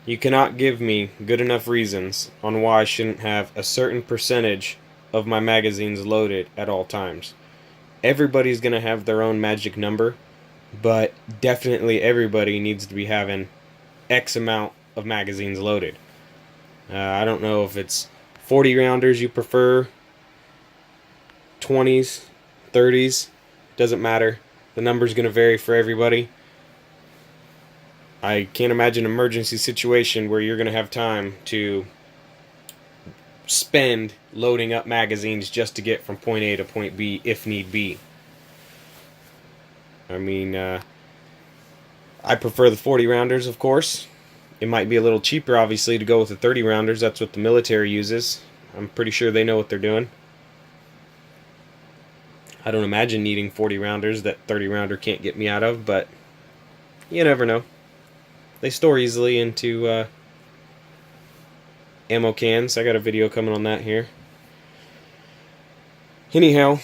You cannot give me good enough reasons on why I shouldn't have a certain percentage of my magazines loaded at all times. Everybody's going to have their own magic number, but definitely everybody needs to be having X amount of magazines loaded. I don't know if it's 40 rounders you prefer, 20s, 30s, doesn't matter. The number's going to vary for everybody. I can't imagine an emergency situation where you're going to have time to spend loading up magazines just to get from point A to point B if need be. I mean, I prefer the 40 rounders, of course. It might be a little cheaper, obviously, to go with the 30 rounders. That's what the military uses. I'm pretty sure they know what they're doing. I don't imagine needing 40 rounders that 30 rounder can't get me out of, but you never know. They store easily into ammo cans. I got a video coming on that here. Anyhow,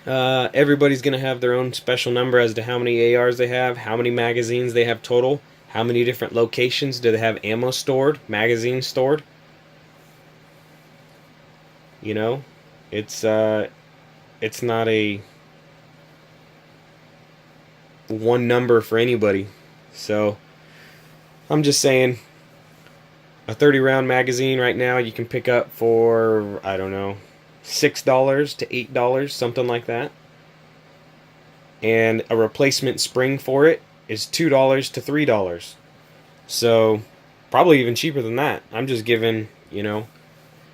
everybody's going to have their own special number as to how many ARs they have, how many magazines they have total, how many different locations do they have ammo stored, magazines stored. You know, it's not a one number for anybody. So I'm just saying, a 30 round magazine right now you can pick up for, I don't know, $6 to $8, something like that. And a replacement spring for it is $2 to $3. So probably even cheaper than that. I'm just giving,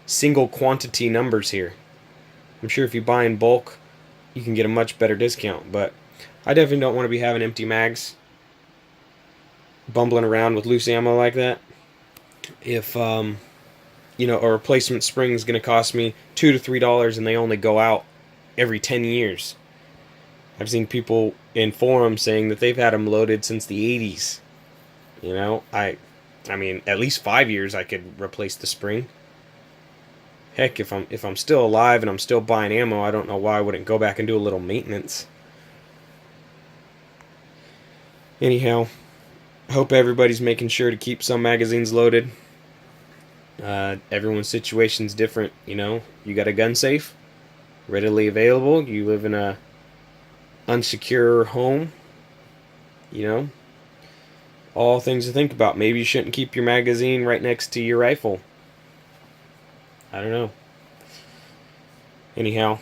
single quantity numbers here. I'm sure if you buy in bulk, you can get a much better discount, but I definitely don't want to be having empty mags bumbling around with loose ammo like that. If a replacement spring is going to cost me $2 to $3 and they only go out every 10 years. I've seen people in forums saying that they've had them loaded since the 80s. I mean, at least 5 years I could replace the spring. Heck, if I'm still alive and I'm still buying ammo, I don't know why I wouldn't go back and do a little maintenance. Anyhow, I hope everybody's making sure to keep some magazines loaded. Everyone's situation's different, You got a gun safe, readily available. You live in a unsecure home. All things to think about. Maybe you shouldn't keep your magazine right next to your rifle. I don't know. Anyhow,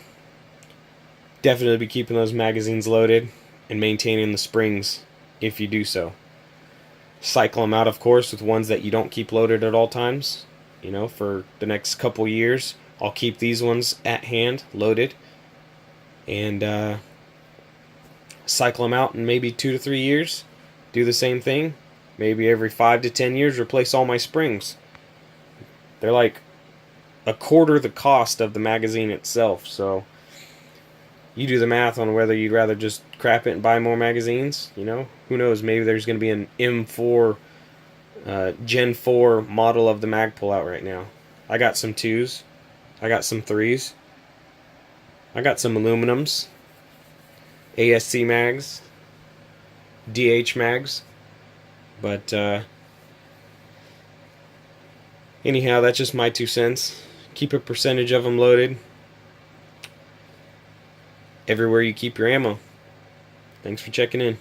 definitely be keeping those magazines loaded and maintaining the springs if you do so. Cycle them out, of course, with ones that you don't keep loaded at all times. For the next couple years, I'll keep these ones at hand, loaded, and cycle them out in maybe 2 to 3 years. Do the same thing. Maybe every 5 to 10 years, replace all my springs. They're like a quarter the cost of the magazine itself, so you do the math on whether you'd rather just crap it and buy more magazines. Who knows? Maybe there's going to be an M4 Gen 4 model of the Magpul out right now. I got some 2s. I got some 3s. I got some aluminums. ASC mags. DH mags. But anyhow, that's just my 2 cents. Keep a percentage of them loaded everywhere you keep your ammo. Thanks for checking in.